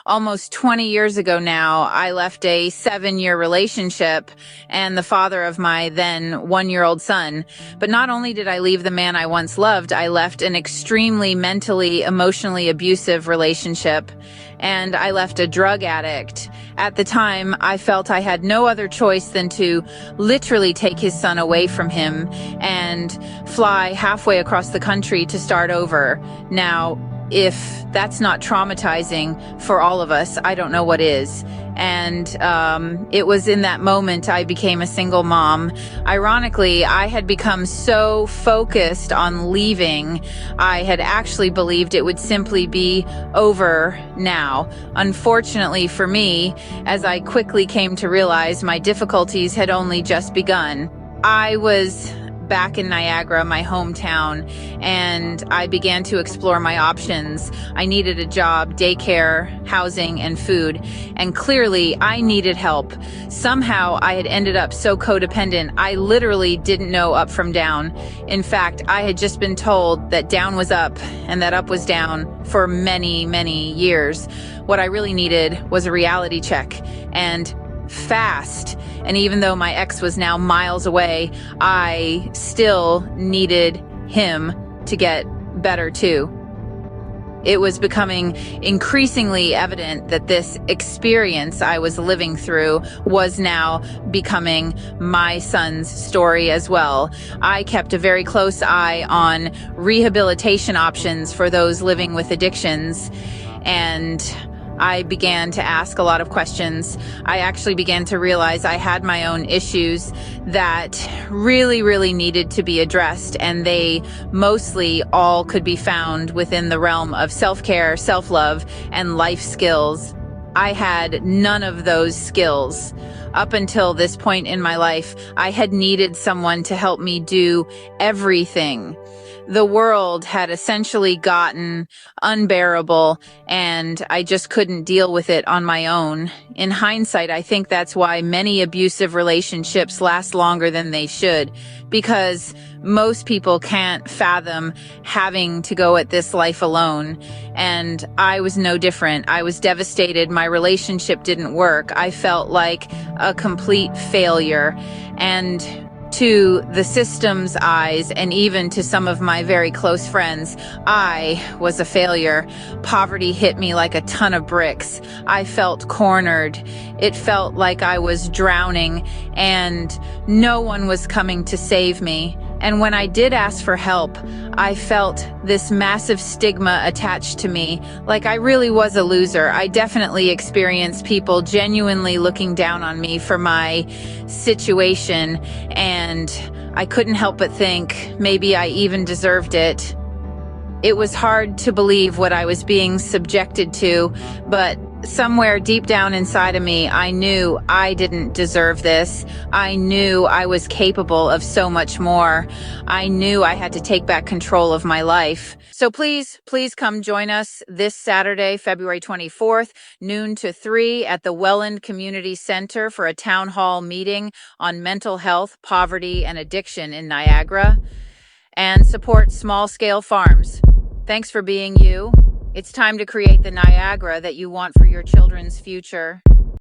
almost 20 years ago now, I left a 7-year relationship and the father of my then 1-year-old son. But not only did I leave the man I once loved, I left an extremely mentally, emotionally abusive relationship, and I left a drug addict. At the time, I felt I had no other choice than to literally take his son away from him and fly halfway across the country to start over. Now, if that's not traumatizing for all of us, I don't know what is. And it was in that moment I became a single mom. Ironically, I had become so focused on leaving, I had actually believed it would simply be over now. Unfortunately for me, as I quickly came to realize, my difficulties had only just begun. I was back in Niagara, my hometown, and I began to explore my options. I needed a job, daycare, housing, and food, and clearly I needed help. Somehow I had ended up so codependent, I literally didn't know up from down. In fact, I had just been told that down was up and that up was down for many, many years. What I really needed was a reality check, and fast. And even though my ex was now miles away, I still needed him to get better too. It was becoming increasingly evident that this experience I was living through was now becoming my son's story as well. I kept a very close eye on rehabilitation options for those living with addictions, and I began to ask a lot of questions. I actually began to realize I had my own issues that really, really needed to be addressed, and they mostly all could be found within the realm of self-care, self-love, and life skills. I had none of those skills. Up until this point in my life, I had needed someone to help me do everything. The world had essentially gotten unbearable, and I just couldn't deal with it on my own. In hindsight, I think that's why many abusive relationships last longer than they should, because most people can't fathom having to go at this life alone. And I was no different. I was devastated. My relationship didn't work. I felt like a complete failure. And to the system's eyes, and even to some of my very close friends, I was a failure. Poverty hit me like a ton of bricks. I felt cornered. It felt like I was drowning, and no one was coming to save me. And when I did ask for help, I felt this massive stigma attached to me, like I really was a loser. I definitely experienced people genuinely looking down on me for my situation, and I couldn't help but think maybe I even deserved it. It was hard to believe what I was being subjected to, but somewhere deep down inside of me, I knew I didn't deserve this. I knew I was capable of so much more. I knew I had to take back control of my life. So please come join us this Saturday, February 24th, noon to 3 at the Welland Community Center for a town hall meeting on mental health, poverty, and addiction in Niagara, and support small-scale farms. Thanks for being you. It's time to create the Niagara that you want for your children's future.